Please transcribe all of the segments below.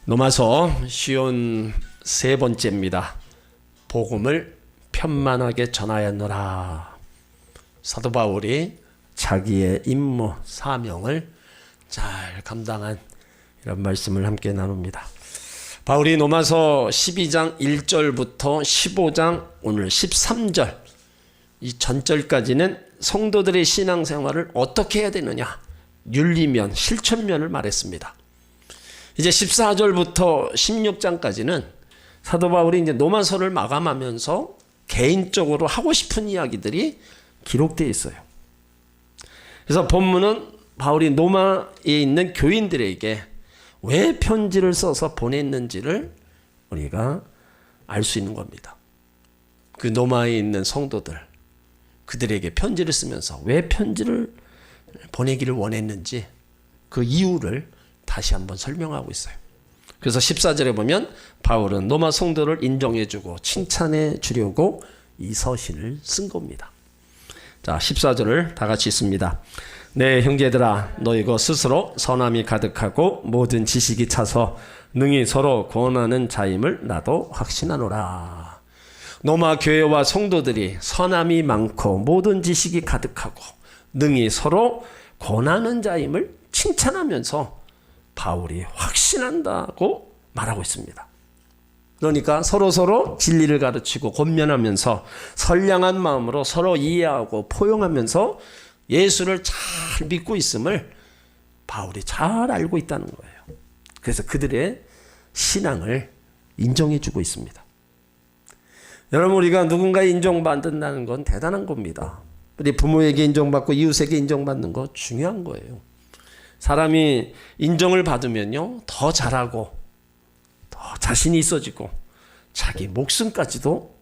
로마서 쉬운 세 번째입니다. 복음을 편만하게 전하였노라. 사도 바울이 자기의 임무, 사명을 잘 감당한 이런 말씀을 함께 나눕니다. 바울이 로마서 12장 1절부터 15장 오늘 13절 이 전절까지는 성도들의 신앙생활을 어떻게 해야 되느냐, 윤리면, 실천면을 말했습니다. 이제 14절부터 16장까지는 사도 바울이 이제 로마서를 마감하면서 개인적으로 하고 싶은 이야기들이 기록되어 있어요. 그래서 본문은 바울이 로마에 있는 교인들에게 왜 편지를 써서 보냈는지를 우리가 알 수 있는 겁니다. 그 로마에 있는 성도들, 그들에게 편지를 쓰면서 왜 편지를 보내기를 원했는지 그 이유를 다시 한번 설명하고 있어요. 그래서 14절에 보면 바울은 로마 성도를 인정해주고 칭찬해 주려고 이 서신을 쓴 겁니다. 자, 14절을 다 같이 읽습니다. 네, 형제들아, 너희가 스스로 선함이 가득하고 모든 지식이 차서 능히 서로 권하는 자임을 나도 확신하노라. 로마 교회와 성도들이 선함이 많고 모든 지식이 가득하고 능히 서로 권하는 자임을 칭찬하면서 바울이 확신한다고 말하고 있습니다. 그러니까 서로 진리를 가르치고 권면하면서 선량한 마음으로 서로 이해하고 포용하면서 예수를 잘 믿고 있음을 바울이 잘 알고 있다는 거예요. 그래서 그들의 신앙을 인정해 주고 있습니다. 여러분, 우리가 누군가에 인정받는다는 건 대단한 겁니다. 우리 부모에게 인정받고 이웃에게 인정받는 거 중요한 거예요. 사람이 인정을 받으면요, 더 잘하고 더 자신이 있어지고 자기 목숨까지도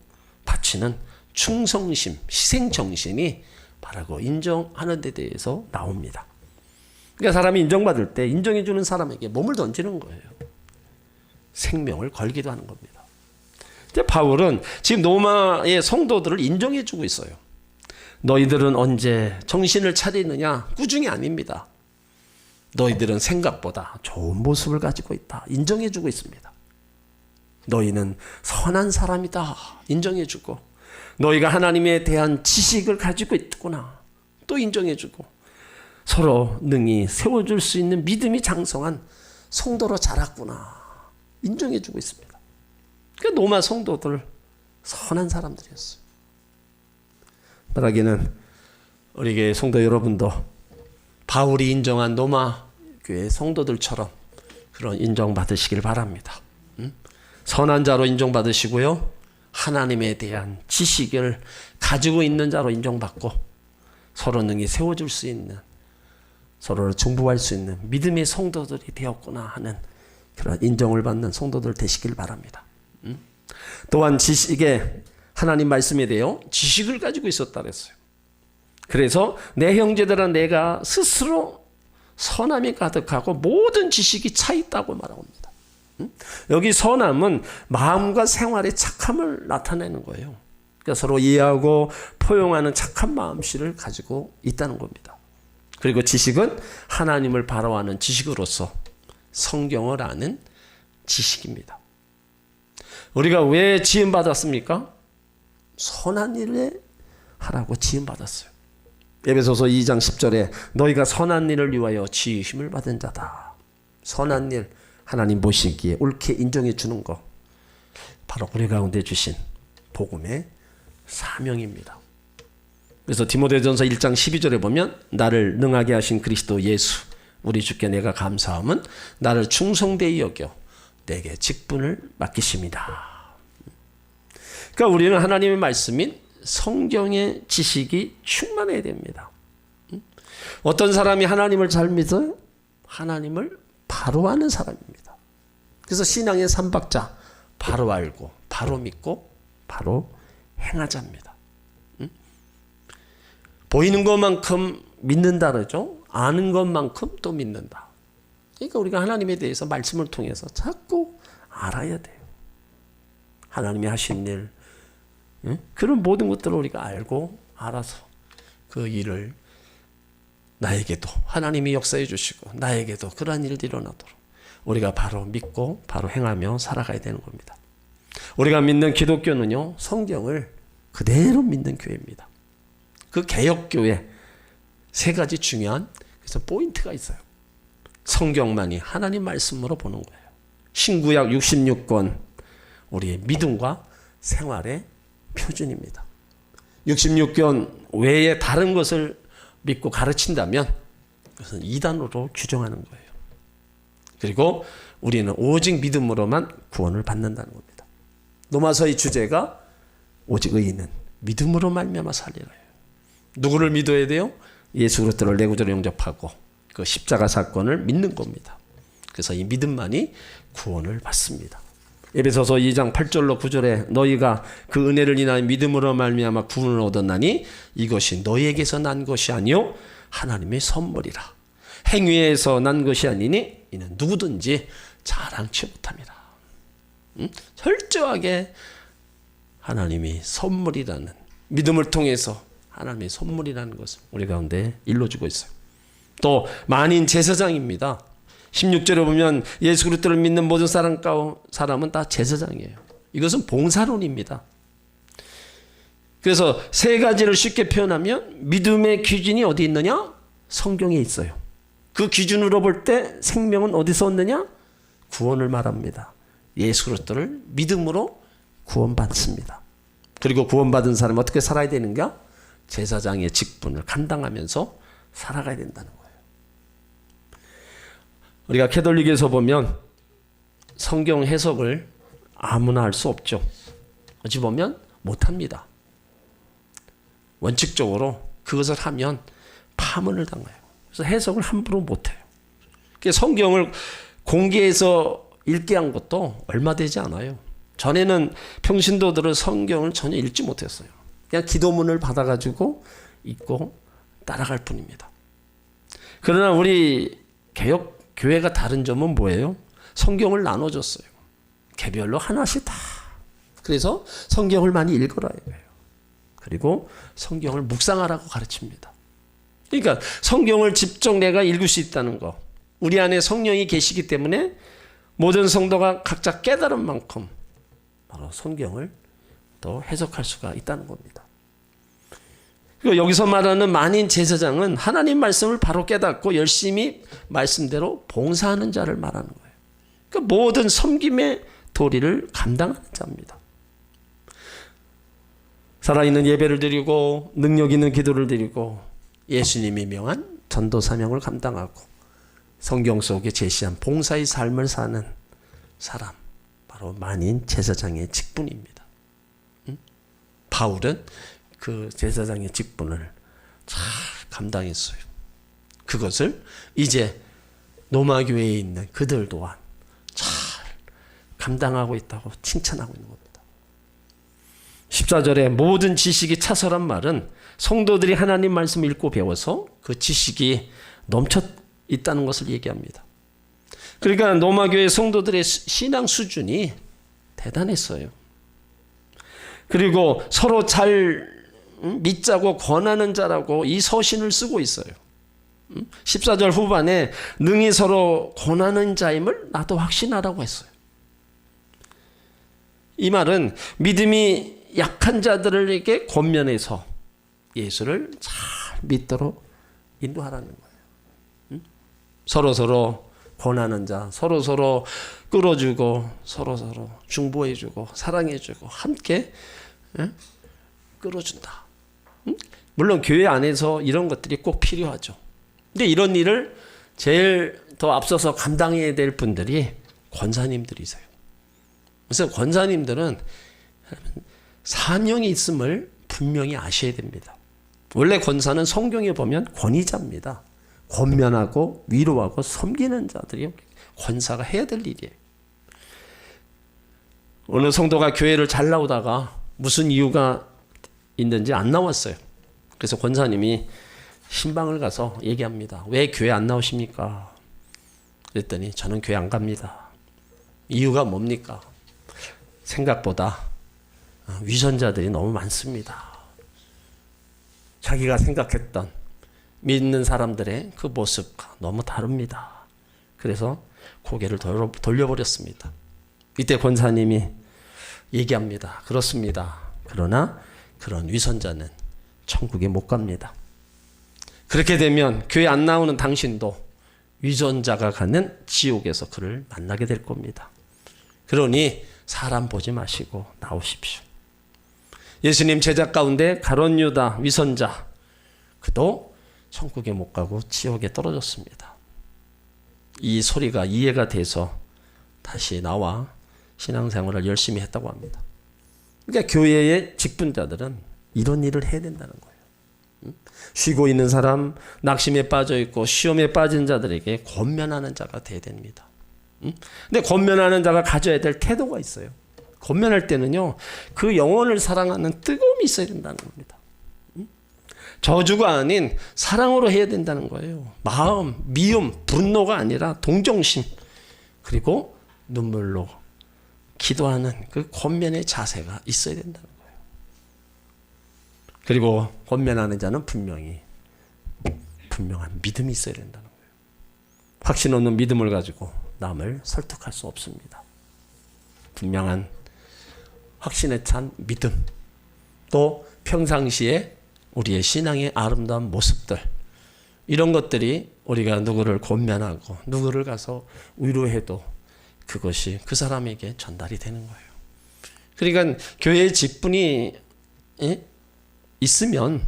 바치는 충성심, 희생정신이 바라고 인정하는 데 대해서 나옵니다. 그러니까 사람이 인정받을 때 인정해주는 사람에게 몸을 던지는 거예요. 생명을 걸기도 하는 겁니다. 근데 바울은 지금 로마의 성도들을 인정해주고 있어요. 너희들은 언제 정신을 차리느냐? 꾸중이 아닙니다. 너희들은 생각보다 좋은 모습을 가지고 있다. 인정해주고 있습니다. 너희는 선한 사람이다. 인정해주고, 너희가 하나님에 대한 지식을 가지고 있구나. 또 인정해주고, 서로 능히 세워줄 수 있는 믿음이 장성한 성도로 자랐구나. 인정해주고 있습니다. 그러니까 로마 성도들 선한 사람들이었어요. 말하기는 우리 교회 성도 여러분도 바울이 인정한 로마 교회 성도들처럼 그런 인정받으시길 바랍니다. 선한 자로 인정받으시고요, 하나님에 대한 지식을 가지고 있는 자로 인정받고 서로 능히 세워줄 수 있는, 서로를 중보할 수 있는 믿음의 성도들이 되었구나 하는 그런 인정을 받는 성도들 되시길 바랍니다. 또한 지식에, 하나님 말씀에 대해 지식을 가지고 있었다 그랬어요. 그래서 내 형제들아, 내가 스스로 선함이 가득하고 모든 지식이 차 있다고 말하고 있습니다. 여기 선함은 마음과 생활의 착함을 나타내는 거예요. 그러니까 서로 이해하고 포용하는 착한 마음씨를 가지고 있다는 겁니다. 그리고 지식은 하나님을 바라보는 지식으로서 성경을 아는 지식입니다. 우리가 왜 지음받았습니까? 선한 일을 하라고 지음받았어요. 에베소서 2장 10절에 너희가 선한 일을 위하여 지으심을 받은 자다. 선한 일, 하나님 보시기에 옳게 인정해 주는 것, 바로 우리 가운데 주신 복음의 사명입니다. 그래서 디모데전서 1장 12절에 보면 나를 능하게 하신 그리스도 예수 우리 주께 내가 감사함은 나를 충성되이 여겨 내게 직분을 맡기십니다. 그러니까 우리는 하나님의 말씀인 성경의 지식이 충만해야 됩니다. 어떤 사람이 하나님을 잘 믿어요? 하나님을 바로 아는 사람입니다. 그래서 신앙의 삼박자, 바로 알고, 바로 믿고, 바로 행하자입니다. 보이는 것만큼 믿는다 그러죠? 아는 것만큼 또 믿는다. 그러니까 우리가 하나님에 대해서 말씀을 통해서 자꾸 알아야 돼요. 하나님이 하신 일, 그런 모든 것들을 우리가 알고 알아서 그 일을 나에게도 하나님이 역사해 주시고 나에게도 그러한 일들이 일어나도록 우리가 바로 믿고 바로 행하며 살아가야 되는 겁니다. 우리가 믿는 기독교는요, 성경을 그대로 믿는 교회입니다. 그 개혁교회 세 가지 중요한 그래서 포인트가 있어요. 성경만이 하나님 말씀으로 보는 거예요. 신구약 66권 우리의 믿음과 생활의 표준입니다. 66권 외에 다른 것을 믿고 가르친다면 그것은 이단으로 규정하는 거예요. 그리고 우리는 오직 믿음으로만 구원을 받는다는 겁니다. 로마서의 주제가 오직 의인은 믿음으로 말미암아 살리라예요. 누구를 믿어야 돼요? 예수 그리스도를 내 구주로 영접하고 그 십자가 사건을 믿는 겁니다. 그래서 이 믿음만이 구원을 받습니다. 에베소서 2장 8절로 9절에 너희가 그 은혜를 인하여 믿음으로 말미암아 구원을 얻었나니 이것이 너희에게서 난 것이 아니요 하나님의 선물이라. 행위에서 난 것이 아니니 이는 누구든지 자랑치 못합니다. 철저하게 하나님이 선물이라는 믿음을 통해서 하나님의 선물이라는 것을 우리 가운데 일러주고 있어요. 또 만인 제사장입니다. 16절에 보면 예수 그리스도를 믿는 모든 사람은 다 제사장이에요. 이것은 봉사론입니다. 그래서 세 가지를 쉽게 표현하면 믿음의 기준이 어디 있느냐? 성경에 있어요. 그 기준으로 볼 때 생명은 어디서 얻느냐? 구원을 말합니다. 예수 그리스도를 믿음으로 구원받습니다. 그리고 구원받은 사람은 어떻게 살아야 되는가? 제사장의 직분을 감당하면서 살아가야 된다는 거예요. 우리가 캐톨릭에서 보면 성경 해석을 아무나 할 수 없죠. 어찌 보면 못합니다. 원칙적으로 그것을 하면 파문을 당해요. 그래서 해석을 함부로 못해요. 성경을 공개해서 읽게 한 것도 얼마 되지 않아요. 전에는 평신도들은 성경을 전혀 읽지 못했어요. 그냥 기도문을 받아가지고 읽고 따라갈 뿐입니다. 그러나 우리 개혁 교회가 다른 점은 뭐예요? 성경을 나눠줬어요. 개별로 하나씩 다. 그래서 성경을 많이 읽으라 해요. 그리고 성경을 묵상하라고 가르칩니다. 그러니까 성경을 직접 내가 읽을 수 있다는 거. 우리 안에 성령이 계시기 때문에 모든 성도가 각자 깨달은 만큼 바로 성경을 또 해석할 수가 있다는 겁니다. 그리고 여기서 말하는 만인 제사장은 하나님 말씀을 바로 깨닫고 열심히 말씀대로 봉사하는 자를 말하는 거예요. 그러니까 모든 섬김의 도리를 감당하는 자입니다. 살아있는 예배를 드리고 능력 있는 기도를 드리고 예수님이 명한 전도 사명을 감당하고 성경 속에 제시한 봉사의 삶을 사는 사람, 바로 만인 제사장의 직분입니다. 바울은 그 제사장의 직분을 잘 감당했어요. 그것을 이제 로마 교회에 있는 그들 또한 잘 감당하고 있다고 칭찬하고 있는 겁니다. 14절에 모든 지식이 차서란 말은 성도들이 하나님 말씀을 읽고 배워서 그 지식이 넘쳐 있다는 것을 얘기합니다. 그러니까 로마 교회 성도들의 신앙 수준이 대단했어요. 그리고 서로 잘 믿자고 권하는 자라고 이 서신을 쓰고 있어요. 14절 후반에 능히 서로 권하는 자임을 나도 확신하라고 했어요. 이 말은 믿음이 약한 자들에게 권면해서 예수를 잘 믿도록 인도하라는 거예요. 서로 권하는 자, 서로 끌어주고 서로 중보해주고 사랑해주고 함께 끌어준다. 물론 교회 안에서 이런 것들이 꼭 필요하죠. 근데 이런 일을 제일 더 앞서서 감당해야 될 분들이 권사님들이세요. 그래서 권사님들은 사명이 있음을 분명히 아셔야 됩니다. 원래 권사는 성경에 보면 권위자입니다. 권면하고 위로하고 섬기는 자들이 권사가 해야 될 일이에요. 어느 성도가 교회를 잘 나오다가 무슨 이유가 있는지 안 나왔어요. 그래서 권사님이 신방을 가서 얘기합니다. 왜 교회 안 나오십니까? 그랬더니 저는 교회 안 갑니다. 이유가 뭡니까? 생각보다 위선자들이 너무 많습니다. 자기가 생각했던 믿는 사람들의 그 모습과 너무 다릅니다. 그래서 고개를 돌려버렸습니다. 이때 권사님이 얘기합니다. 그렇습니다. 그러나 그런 위선자는 천국에 못 갑니다. 그렇게 되면 교회 안 나오는 당신도 위선자가 가는 지옥에서 그를 만나게 될 겁니다. 그러니 사람 보지 마시고 나오십시오. 예수님 제자 가운데 가룟 유다 위선자, 그도 천국에 못 가고 지옥에 떨어졌습니다. 이 소리가 이해가 돼서 다시 나와 신앙생활을 열심히 했다고 합니다. 그러니까 교회의 직분자들은 이런 일을 해야 된다는 거예요. 쉬고 있는 사람, 낙심에 빠져 있고 시험에 빠진 자들에게 권면하는 자가 돼야 됩니다. 근데 권면하는 자가 가져야 될 태도가 있어요. 권면할 때는요, 그 영혼을 사랑하는 뜨거움이 있어야 된다는 겁니다. 저주가 아닌 사랑으로 해야 된다는 거예요. 마음, 미움, 분노가 아니라 동정심, 그리고 눈물로 기도하는 그 권면의 자세가 있어야 된다는 거예요. 그리고 권면하는 자는 분명한 믿음이 있어야 된다는 거예요. 확신 없는 믿음을 가지고 남을 설득할 수 없습니다. 분명한 확신에 찬 믿음, 또 평상시에 우리의 신앙의 아름다운 모습들, 이런 것들이 우리가 누구를 권면하고 누구를 가서 위로해도 그것이 그 사람에게 전달이 되는 거예요. 그러니까 교회의 직분이 있으면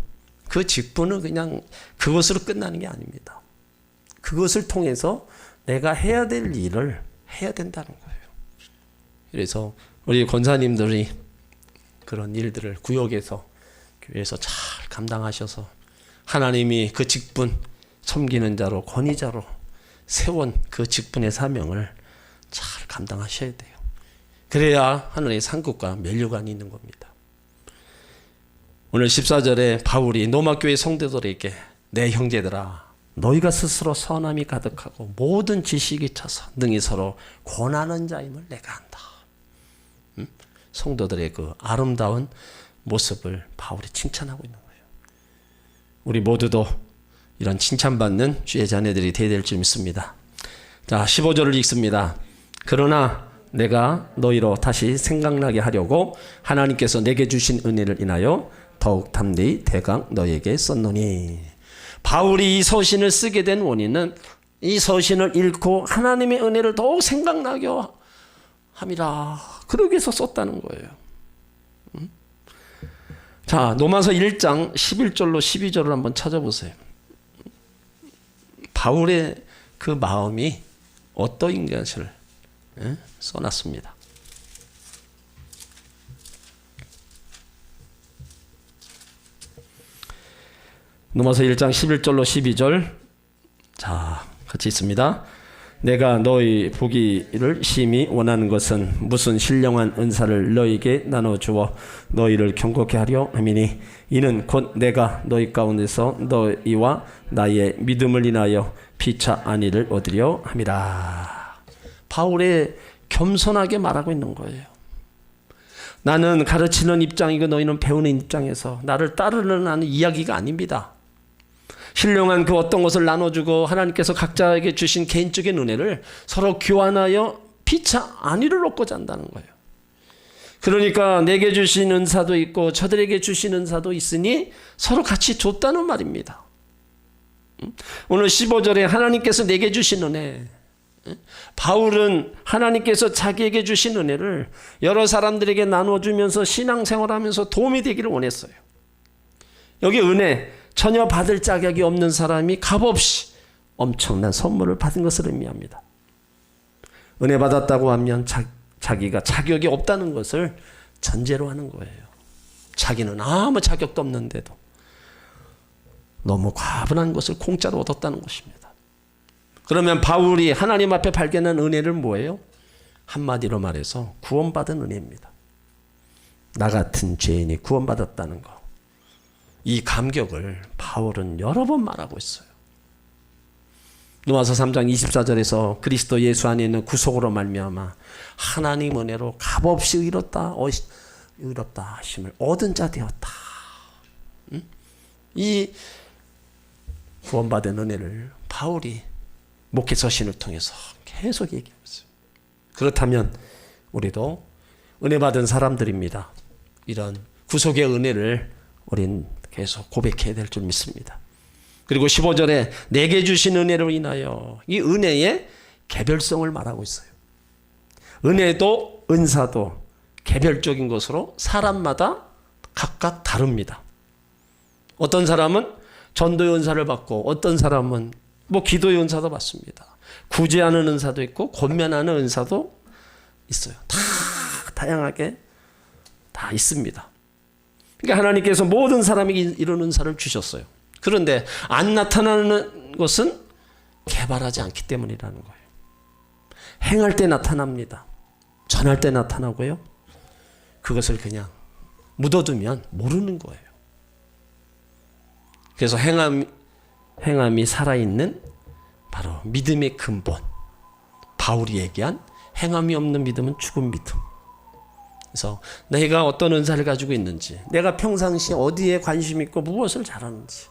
그 직분은 그냥 그것으로 끝나는 게 아닙니다. 그것을 통해서 내가 해야 될 일을 해야 된다는 거예요. 그래서 우리 권사님들이 그런 일들을 구역에서 교회에서 잘 감당하셔서 하나님이 그 직분, 섬기는 자로, 권위자로 세운 그 직분의 사명을 잘 감당하셔야 돼요. 그래야 하늘의 상급과 면류관이 있는 겁니다. 오늘 14절에 바울이 로마교회 성도들에게 내 형제들아, 너희가 스스로 선함이 가득하고 모든 지식이 차서 능히 서로 권하는 자임을 내가 안다. 성도들의 그 아름다운 모습을 바울이 칭찬하고 있는 거예요. 우리 모두도 이런 칭찬받는 주의 자녀들이 되어야 될 줄 믿습니다. 자, 15절을 읽습니다. 그러나 내가 너희로 다시 생각나게 하려고 하나님께서 내게 주신 은혜를 인하여 더욱 담대히 대강 너희에게 썼노니. 바울이 이 서신을 쓰게 된 원인은 이 서신을 읽고 하나님의 은혜를 더욱 생각나게 함이라. 그러기 위해서 썼다는 거예요. 자, 로마서 1장 11절로 12절을 한번 찾아보세요. 바울의 그 마음이 어떠한 것을 써놨습니다. 로마서 1장 11절로 12절, 자, 같이 있습니다. 내가 너희 보기를 심히 원하는 것은 무슨 신령한 은사를 너희에게 나눠주어 너희를 경고케 하려 함이니 이는 곧 내가 너희 가운데서 너희와 나의 믿음을 인하여 피차 안위를 얻으려 함이라. 바울의 겸손하게 말하고 있는 거예요. 나는 가르치는 입장이고 너희는 배우는 입장에서 나를 따르는 이야기가 아닙니다. 신령한 그 어떤 것을 나눠주고 하나님께서 각자에게 주신 개인적인 은혜를 서로 교환하여 피차 안위를 얻고자 한다는 거예요. 그러니까 내게 주신 은사도 있고 저들에게 주신 은사도 있으니 서로 같이 줬다는 말입니다. 오늘 15절에 하나님께서 내게 주신 은혜, 바울은 하나님께서 자기에게 주신 은혜를 여러 사람들에게 나눠주면서 신앙생활하면서 도움이 되기를 원했어요. 여기 은혜, 전혀 받을 자격이 없는 사람이 값없이 엄청난 선물을 받은 것을 의미합니다. 은혜 받았다고 하면 자기가 자격이 없다는 것을 전제로 하는 거예요. 자기는 아무 자격도 없는데도 너무 과분한 것을 공짜로 얻었다는 것입니다. 그러면 바울이 하나님 앞에 발견한 은혜는 뭐예요? 한마디로 말해서 구원받은 은혜입니다. 나 같은 죄인이 구원받았다는 것. 이 감격을 바울은 여러 번 말하고 있어요. 로마서 3장 24절에서 그리스도 예수 안에 있는 구속으로 말미암아 하나님 은혜로 값없이 의롭다 하심을 얻은 자 되었다. 이 구원받은 은혜를 바울이 목회 서신을 통해서 계속 얘기하고 있어요. 그렇다면 우리도 은혜 받은 사람들입니다. 이런 구속의 은혜를 우린 계속 고백해야 될 줄 믿습니다. 그리고 15절에 내게 주신 은혜로 인하여, 이 은혜의 개별성을 말하고 있어요. 은혜도 은사도 개별적인 것으로 사람마다 각각 다릅니다. 어떤 사람은 전도의 은사를 받고 어떤 사람은 기도의 은사도 받습니다. 구제하는 은사도 있고 권면하는 은사도 있어요. 다 다양하게 다 있습니다. 그러니까 하나님께서 모든 사람에게 이런 은사를 주셨어요. 그런데 안 나타나는 것은 개발하지 않기 때문이라는 거예요. 행할 때 나타납니다. 전할 때 나타나고요. 그것을 그냥 묻어두면 모르는 거예요. 그래서 행함이 살아있는 바로 믿음의 근본. 바울이 얘기한 행함이 없는 믿음은 죽은 믿음. 그래서 내가 어떤 은사를 가지고 있는지, 내가 평상시에 어디에 관심 있고 무엇을 잘하는지,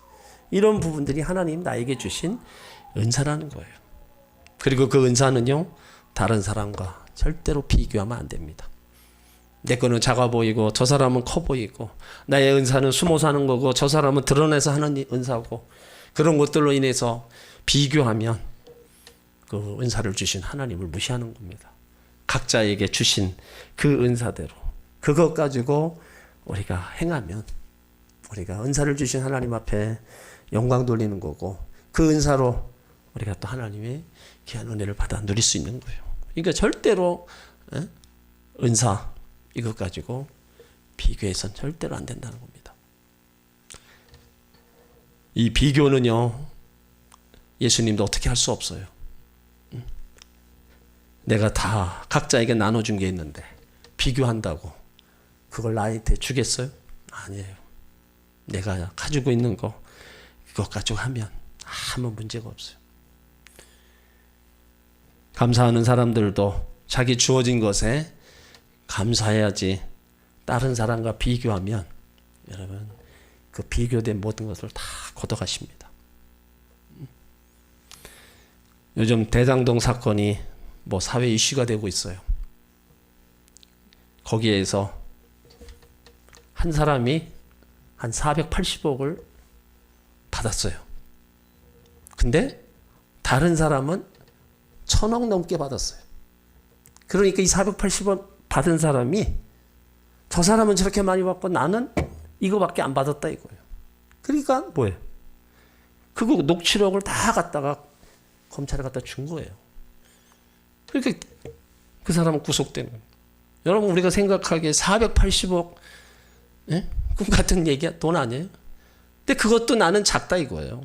이런 부분들이 하나님 나에게 주신 은사라는 거예요. 그리고 그 은사는요, 다른 사람과 절대로 비교하면 안 됩니다. 내 거는 작아 보이고 저 사람은 커 보이고, 나의 은사는 숨어 사는 거고 저 사람은 드러내서 하는 은사고, 그런 것들로 인해서 비교하면 그 은사를 주신 하나님을 무시하는 겁니다. 각자에게 주신 그 은사대로 그것 가지고 우리가 행하면 우리가 은사를 주신 하나님 앞에 영광 돌리는 거고, 그 은사로 우리가 또 하나님의 귀한 은혜를 받아 누릴 수 있는 거예요. 그러니까 절대로 은사 이것 가지고 비교해서는 절대로 안 된다는 겁니다. 이 비교는요, 예수님도 어떻게 할 수 없어요. 내가 다 각자에게 나눠준 게 있는데 비교한다고 그걸 나한테 주겠어요? 아니에요. 내가 가지고 있는 거 그것 가지고 하면 아무 문제가 없어요. 감사하는 사람들도 자기 주어진 것에 감사해야지, 다른 사람과 비교하면 여러분 그 비교된 모든 것을 다 걷어가십니다. 요즘 대장동 사건이 사회 이슈가 되고 있어요. 거기에서 한 사람이 한 480억을 받았어요. 근데 다른 사람은 1,000억 넘게 받았어요. 그러니까 이 480억 받은 사람이, 저 사람은 저렇게 많이 받고 나는 이거밖에 안 받았다 이거예요. 그러니까 뭐예요? 그거 녹취록을 다 갖다가 검찰에 갖다 준 거예요. 그러니까 그 사람은 구속된 거예요. 여러분, 우리가 생각하기에 480억 꿈 같은 얘기야, 돈 아니에요? 근데 그것도 나는 작다 이거예요.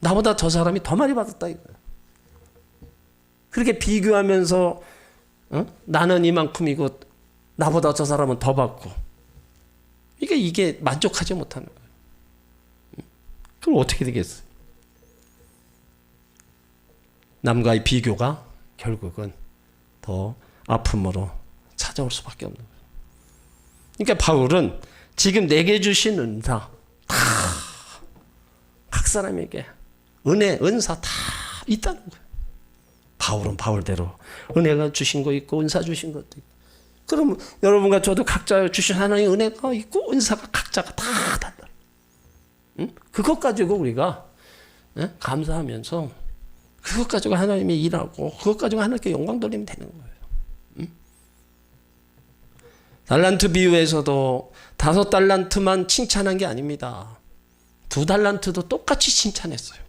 나보다 저 사람이 더 많이 받았다 이거예요. 그렇게 비교하면서 나는 이만큼이고 나보다 저 사람은 더 받고, 이게 만족하지 못하는 거예요. 그럼 어떻게 되겠어요? 남과의 비교가 결국은 더 아픔으로 찾아올 수밖에 없는 거예요. 그러니까 바울은 지금 내게 주신 은사 다 각 사람에게 은사 다 있다는 거예요. 바울은 바울대로 은혜가 주신 거 있고 은사 주신 것도 있고. 그럼 여러분과 저도 각자 주신 하나님의 은혜가 있고 은사가 각자가 다 달라요. 그것 가지고 우리가 감사하면서 그것 가지고 하나님이 일하고 그것 가지고 하나님께 영광 돌리면 되는 거예요. 달란트 비유에서도 5달란트만 칭찬한 게 아닙니다. 2달란트도 똑같이 칭찬했어요.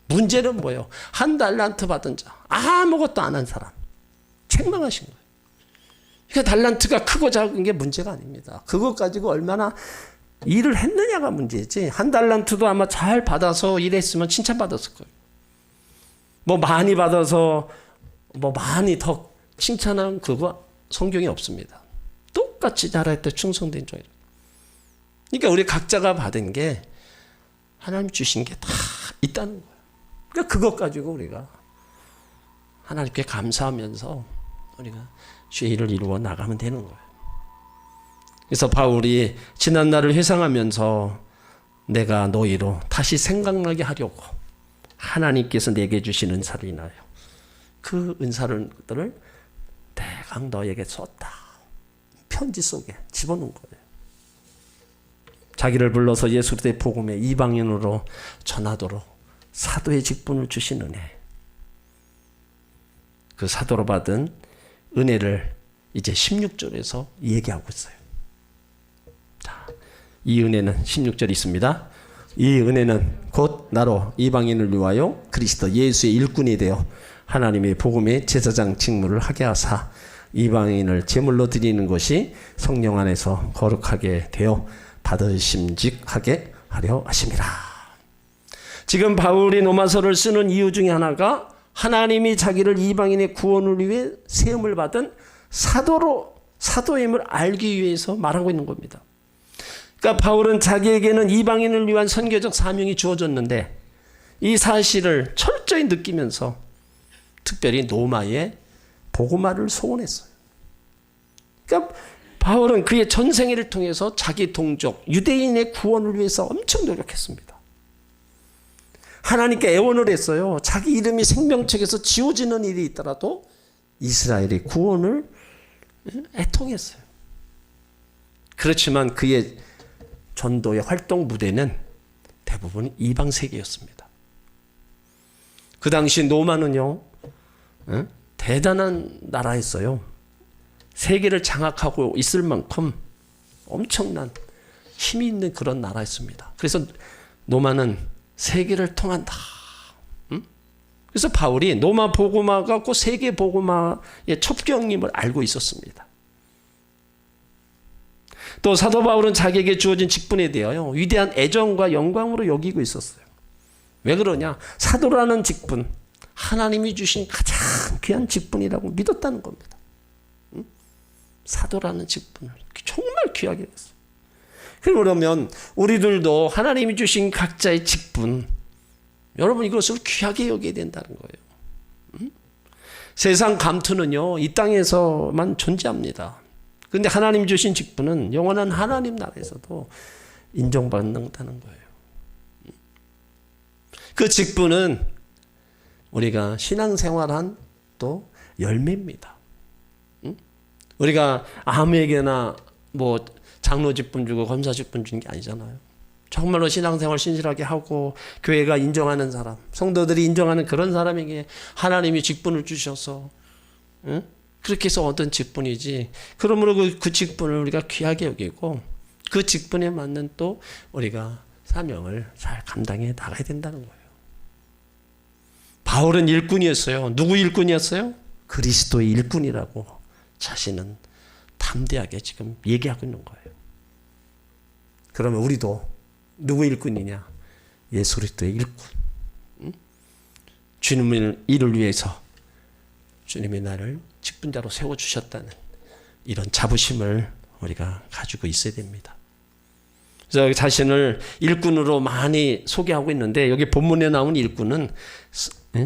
문제는 뭐예요? 1달란트 받은 자, 아무것도 안 한 사람, 책망하신 거예요. 그러니까 달란트가 크고 작은 게 문제가 아닙니다. 그것 가지고 얼마나 일을 했느냐가 문제지. 1달란트도 아마 잘 받아서 일했으면 칭찬받았을 거예요. 많이 받아서 많이 더 칭찬한 그거 성경에 없습니다. 똑같이 잘할 때 충성된 자. 그러니까 우리 각자가 받은 게 하나님 주신 게 다 있다는 거예요. 그러니까 그것 가지고 우리가 하나님께 감사하면서 우리가 주의 일을 이루어 나가면 되는 거예요. 그래서 바울이 지난 날을 회상하면서 내가 너희로 다시 생각나게 하려고 하나님께서 내게 주신 은사를 인하여 그 은사들을 내가 너에게 줬다. 편지 속에 집어넣은 거예요. 자기를 불러서 예수 그리스도의 복음에 이방인으로 전하도록 사도의 직분을 주신 은혜. 그 사도로 받은 은혜를 이제 16절에서 얘기하고 있어요. 자, 이 은혜는 16절이 있습니다. 이 은혜는 곧 나로 이방인을 위하여 그리스도 예수의 일꾼이 되어 하나님의 복음의 제사장 직무를 하게 하사 이방인을 제물로 드리는 것이 성령 안에서 거룩하게 되어 받으심직하게 하려 하심이라. 지금 바울이 로마서를 쓰는 이유 중에 하나가 하나님이 자기를 이방인의 구원을 위해 세움을 받은 사도임을 알기 위해서 말하고 있는 겁니다. 그러니까 바울은 자기에게는 이방인을 위한 선교적 사명이 주어졌는데 이 사실을 철저히 느끼면서 특별히 노마의 복음화를 소원했어요. 그러니까 바울은 그의 전생애를 통해서 자기 동족 유대인의 구원을 위해서 엄청 노력했습니다. 하나님께 애원을 했어요. 자기 이름이 생명책에서 지워지는 일이 있더라도 이스라엘의 구원을 애통했어요. 그렇지만 그의 전도의 활동 무대는 대부분 이방 세계였습니다. 그 당시 노마는요, 대단한 나라였어요. 세계를 장악하고 있을 만큼 엄청난 힘이 있는 그런 나라였습니다. 그래서 노마는 세계를 통한다. 그래서 바울이 노마 복음화가 곧 세계 복음화의 첩경임을 알고 있었습니다. 또 사도 바울은 자기에게 주어진 직분에 대하여 위대한 애정과 영광으로 여기고 있었어요. 왜 그러냐? 사도라는 직분, 하나님이 주신 가장 귀한 직분이라고 믿었다는 겁니다. 사도라는 직분을 정말 귀하게 했어요. 그러면 우리들도 하나님이 주신 각자의 직분, 여러분 이것을 귀하게 여겨야 된다는 거예요. 세상 감투는요, 이 땅에서만 존재합니다. 그런데 하나님 주신 직분은 영원한 하나님 나라에서도 인정받는다는 거예요. 그 직분은 우리가 신앙생활한 또 열매입니다. 우리가 아무에게나 뭐 장로 직분 주고 검사 직분 주는 게 아니잖아요. 정말로 신앙생활 신실하게 하고 교회가 인정하는 사람, 성도들이 인정하는 그런 사람에게 하나님이 직분을 주셔서 그렇게 해서 얻은 직분이지. 그러므로 그 직분을 우리가 귀하게 여기고 그 직분에 맞는 또 우리가 사명을 잘 감당해 나가야 된다는 거예요. 바울은 일꾼이었어요. 누구 일꾼이었어요? 그리스도의 일꾼이라고 자신은 담대하게 지금 얘기하고 있는 거예요. 그러면 우리도 누구 일꾼이냐? 예수 그리스도의 일꾼. 주님의 일을 위해서 주님이 나를 직분자로 세워주셨다는 이런 자부심을 우리가 가지고 있어야 됩니다. 그래서 자신을 일꾼으로 많이 소개하고 있는데 여기 본문에 나온 일꾼은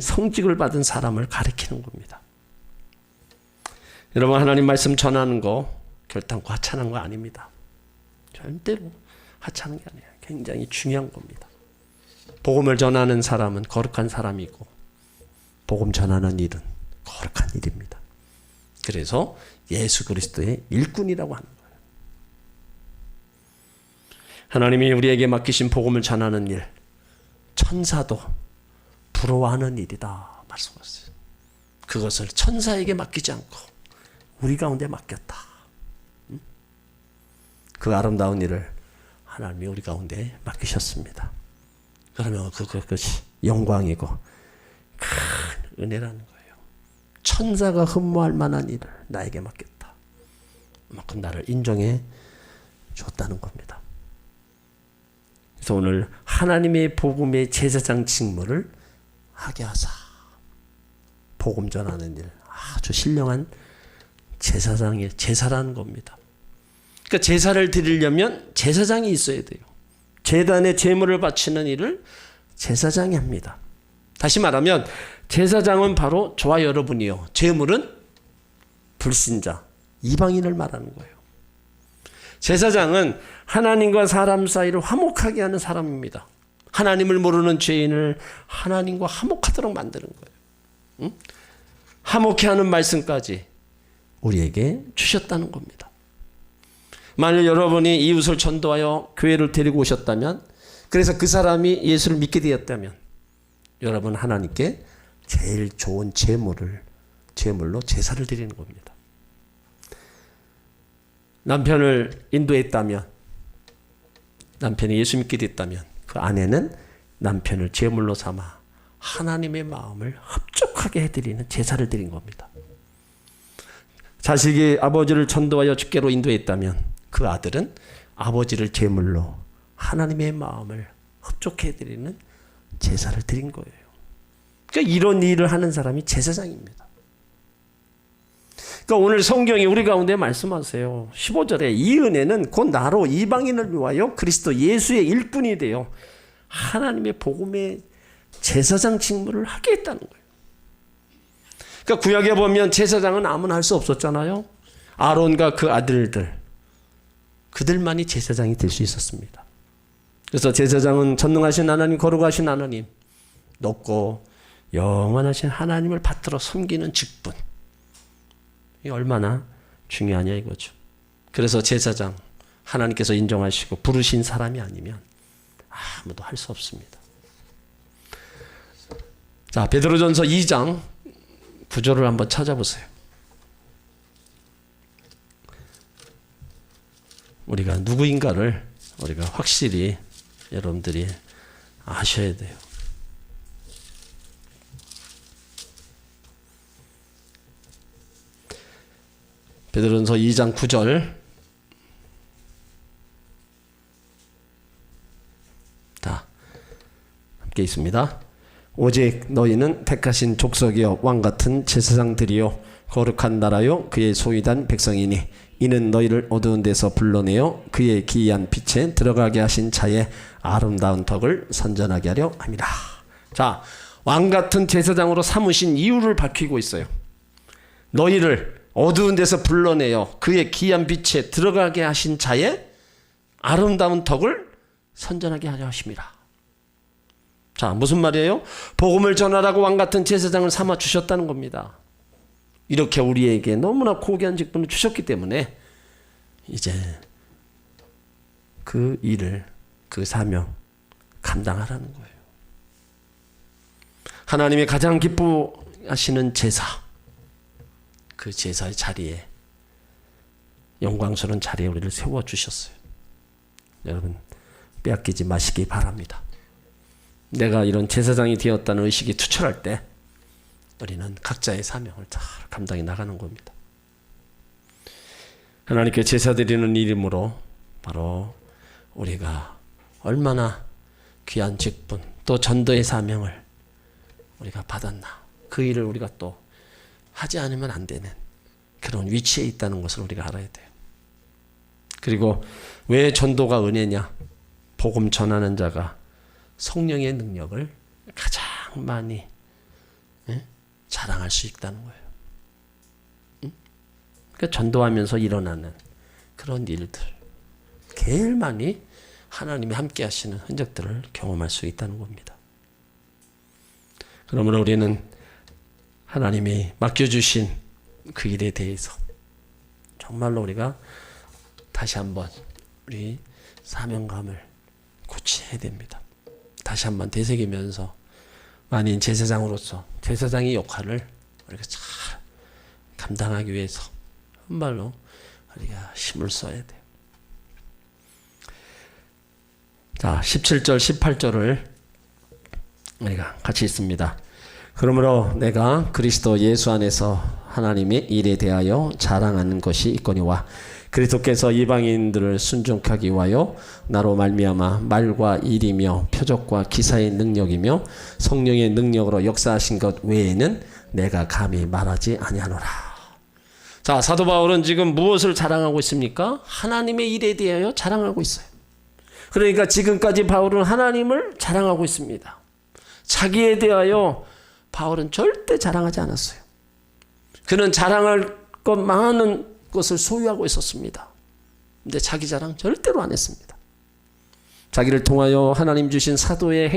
성직을 받은 사람을 가리키는 겁니다. 여러분, 하나님 말씀 전하는 거 결단코 하찮은 거 아닙니다. 절대로 하찮은 게 아니에요. 굉장히 중요한 겁니다. 복음을 전하는 사람은 거룩한 사람이고 복음 전하는 일은 거룩한 일입니다. 그래서 예수 그리스도의 일꾼이라고 하는 거예요. 하나님이 우리에게 맡기신 복음을 전하는 일, 천사도 부러워하는 일이다 말씀하셨어요. 그것을 천사에게 맡기지 않고 우리 가운데 맡겼다. 그 아름다운 일을 하나님이 우리 가운데 맡기셨습니다. 그러면 그것이 영광이고 큰 은혜라는 거예요. 천사가 흠모할 만한 일을 나에게 맡겼다. 그만큼 나를 인정해 줬다는 겁니다. 그래서 오늘 하나님의 복음의 제사장 직무를 하게 하사 복음 전하는 일, 아주 신령한 제사라는 겁니다. 그러니까 제사를 드리려면 제사장이 있어야 돼요. 제단에 제물을 바치는 일을 제사장이 합니다. 다시 말하면 제사장은 바로 저와 여러분이요. 제물은 불신자, 이방인을 말하는 거예요. 제사장은 하나님과 사람 사이를 화목하게 하는 사람입니다. 하나님을 모르는 죄인을 하나님과 화목하도록 만드는 거예요. 화목해 하는 말씀까지 우리에게 주셨다는 겁니다. 만일 여러분이 이웃을 전도하여 교회를 데리고 오셨다면, 그래서 그 사람이 예수를 믿게 되었다면, 여러분 하나님께 제일 좋은 제물로 제사를 드리는 겁니다. 남편을 인도했다면, 남편이 예수 믿게 됐다면 그 아내는 남편을 제물로 삼아 하나님의 마음을 흡족하게 해드리는 제사를 드린 겁니다. 자식이 아버지를 전도하여 주께로 인도했다면 그 아들은 아버지를 제물로 하나님의 마음을 흡족해 해드리는 제사를 드린 거예요. 그러니까 이런 일을 하는 사람이 제사장입니다. 그러니까 오늘 성경이 우리 가운데 말씀하세요. 15절에 이 은혜는 곧 나로 이방인을 위하여 그리스도 예수의 일꾼이 되어 하나님의 복음의 제사장 직무를 하게 했다는 거예요. 그러니까 구약에 보면 제사장은 아무나 할 수 없었잖아요. 아론과 그 아들들, 그들만이 제사장이 될 수 있었습니다. 그래서 제사장은 전능하신 하나님, 거룩하신 하나님, 높고 영원하신 하나님을 받들어 섬기는 직분, 이게 얼마나 중요하냐 이거죠. 그래서 제사장 하나님께서 인정하시고 부르신 사람이 아니면 아무도 할 수 없습니다. 자, 베드로전서 2장 9절을 한번 찾아보세요. 우리가 누구인가를 우리가 확실히 여러분들이 아셔야 돼요. 베드로전서 2장 9절. 다 함께 있습니다. 오직 너희는 택하신 족속이요 왕같은 제사장들이요 거룩한 나라요 그의 소유단 백성이니 이는 너희를 어두운 데서 불러내어 그의 기이한 빛에 들어가게 하신 자의 아름다운 덕을 선전하게 하려 함이라. 자, 왕같은 제사장으로 삼으신 이유를 밝히고 있어요. 너희를 어두운 데서 불러내어 그의 기이한 빛에 들어가게 하신 자의 아름다운 덕을 선전하게 하려 하심이라. 자, 무슨 말이에요? 복음을 전하라고 왕같은 제사장을 삼아 주셨다는 겁니다. 이렇게 우리에게 너무나 고귀한 직분을 주셨기 때문에 이제 그 일을, 그 사명 감당하라는 거예요. 하나님이 가장 기뻐하시는 제사, 그 제사의 자리에, 영광스러운 자리에 우리를 세워주셨어요. 여러분 빼앗기지 마시기 바랍니다. 내가 이런 제사장이 되었다는 의식이 투철할 때 우리는 각자의 사명을 잘 감당해 나가는 겁니다. 하나님께 제사 드리는 일임으로 바로 우리가 얼마나 귀한 직분, 또 전도의 사명을 우리가 받았나, 그 일을 우리가 또 하지 않으면 안 되는 그런 위치에 있다는 것을 우리가 알아야 돼요. 그리고 왜 전도가 은혜냐? 복음 전하는 자가 성령의 능력을 가장 많이 자랑할 수 있다는 거예요. 그러니까 전도하면서 일어나는 그런 일들, 제일 많이 하나님이 함께 하시는 흔적들을 경험할 수 있다는 겁니다. 그러므로 우리는 하나님이 맡겨주신 그 일에 대해서 정말로 우리가 다시 한번 우리 사명감을 고치해야 됩니다. 다시 한번 되새기면서 만인 제사장으로서 제사장의 역할을 우리가 잘 감당하기 위해서 정말로 우리가 힘을 써야 돼요. 자, 17절 18절을 우리가 같이 읽습니다. 그러므로 내가 그리스도 예수 안에서 하나님의 일에 대하여 자랑하는 것이 있거니와 그리스도께서 이방인들을 순종하기 위하여 나로 말미암아 말과 일이며 표적과 기사의 능력이며 성령의 능력으로 역사하신 것 외에는 내가 감히 말하지 아니하노라. 자, 사도 바울은 지금 무엇을 자랑하고 있습니까? 하나님의 일에 대하여 자랑하고 있어요. 그러니까 지금까지 바울은 하나님을 자랑하고 있습니다. 자기에 대하여 바울은 절대 자랑하지 않았어요. 그는 자랑할 것 많은 것을 소유하고 있었습니다. 근데 자기 자랑 절대로 안 했습니다. 자기를 통하여 하나님 주신 사도의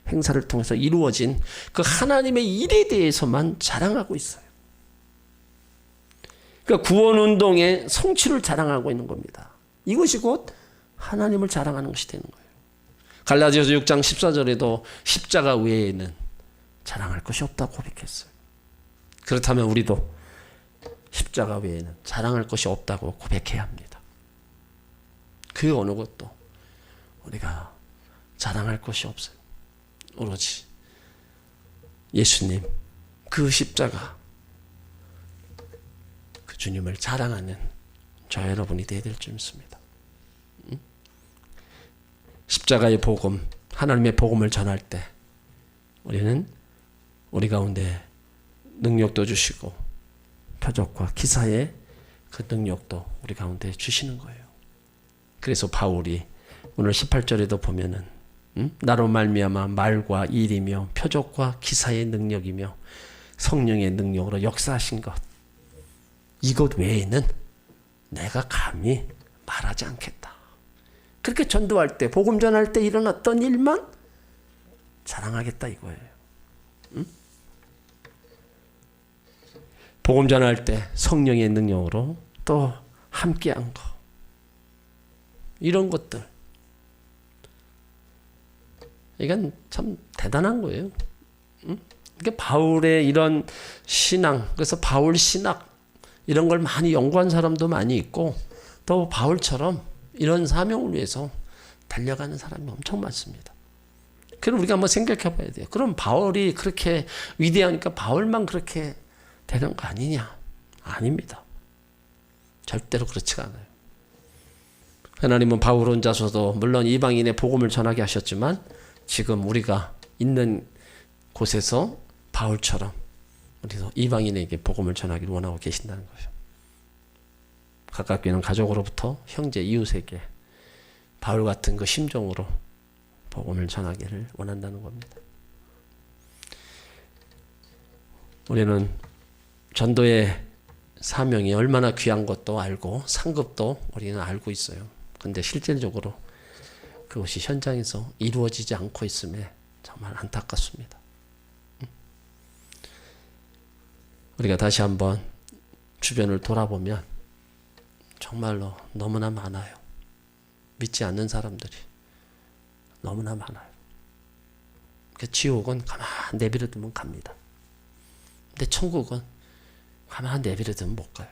행사를 통해서 이루어진 그 하나님의 일에 대해서만 자랑하고 있어요. 그러니까 구원운동의 성취를 자랑하고 있는 겁니다. 이것이 곧 하나님을 자랑하는 것이 되는 거예요. 갈라디아서 6장 14절에도 십자가 외에는 자랑할 것이 없다고 고백했어요. 그렇다면 우리도 십자가 외에는 자랑할 것이 없다고 고백해야 합니다. 그 어느 것도 우리가 자랑할 것이 없어요. 오로지 예수님 그 십자가 그 주님을 자랑하는 저 여러분이 되어야 될 줄 믿습니다. 십자가의 복음, 하나님의 복음을 전할 때 우리는 우리 가운데 능력도 주시고 표적과 기사의 그 능력도 우리 가운데 주시는 거예요. 그래서 바울이 오늘 18절에도 보면은 나로 말미암아 말과 일이며 표적과 기사의 능력이며 성령의 능력으로 역사하신 것 이것 외에는 내가 감히 말하지 않겠다. 그렇게 전도할 때 복음 전할 때 일어났던 일만 자랑하겠다 이거예요. 복음 전할 때 성령의 능력으로 또 함께한 거 이런 것들 이건 참 대단한 거예요. 그러니까 바울의 이런 신앙 그래서 바울 신학 이런 걸 많이 연구한 사람도 많이 있고 또 바울처럼 이런 사명을 위해서 달려가는 사람이 엄청 많습니다. 그럼 우리가 한번 생각해 봐야 돼요. 그럼 바울이 그렇게 위대하니까 바울만 그렇게 되는 거 아니냐? 아닙니다. 절대로 그렇지가 않아요. 하나님은 바울 혼자서도 물론 이방인의 복음을 전하게 하셨지만 지금 우리가 있는 곳에서 바울처럼 우리도 이방인에게 복음을 전하기를 원하고 계신다는 거죠. 가깝게 있는 가족으로부터 형제 이웃에게 바울 같은 그 심정으로 복음을 전하기를 원한다는 겁니다. 우리는 전도의 사명이 얼마나 귀한 것도 알고 상급도 우리는 알고 있어요. 근데 실질적으로 그것이 현장에서 이루어지지 않고 있음에 정말 안타깝습니다. 우리가 다시 한번 주변을 돌아보면 정말로 너무나 많아요. 믿지 않는 사람들이 너무나 많아요. 그 지옥은 가만 내버려두면 갑니다. 근데 천국은 가만 내버려두면 못 가요.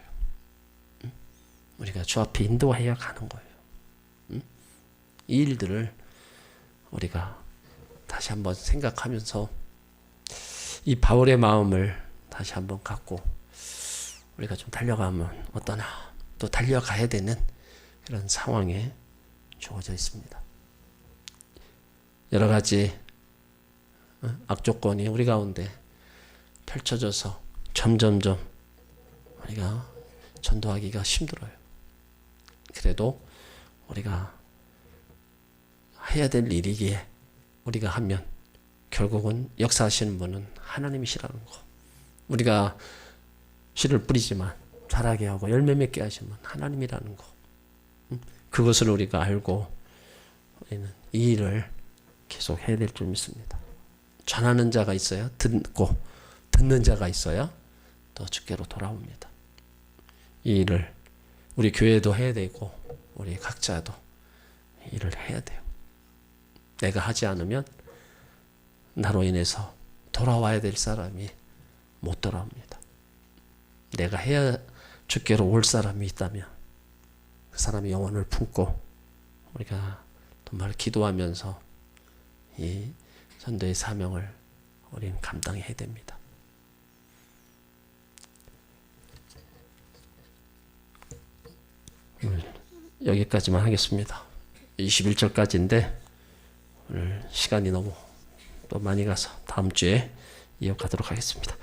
우리가 주 앞에 인도해야 가는 거예요. 이 일들을 우리가 다시 한번 생각하면서 이 바울의 마음을 다시 한번 갖고 우리가 좀 달려가면 어떠나 또 달려가야 되는 그런 상황에 주어져 있습니다. 여러 가지 악조건이 우리 가운데 펼쳐져서 점점점 우리가 전도하기가 힘들어요. 그래도 우리가 해야 될 일이기에 우리가 하면 결국은 역사하시는 분은 하나님이시라는 거. 우리가 씨를 뿌리지만 자라게 하고 열매 맺게 하시는 분 하나님이라는 거. 그것을 우리가 알고 우리는 이 일을 계속 해야 될 줄 믿습니다. 전하는 자가 있어야 듣고 듣는 자가 있어야 또 주께로 돌아옵니다. 이 일을 우리 교회도 해야 되고 우리 각자도 이 일을 해야 돼요. 내가 하지 않으면 나로 인해서 돌아와야 될 사람이 못 돌아옵니다. 내가 해야 주께로 올 사람이 있다면 그 사람이 영혼을 품고 우리가 정말 기도하면서 이 전도의 사명을 우리는 감당해야 됩니다. 여기까지만 하겠습니다. 21절까지인데 오늘 시간이 너무 또 많이 가서 다음 주에 이어가도록 하겠습니다.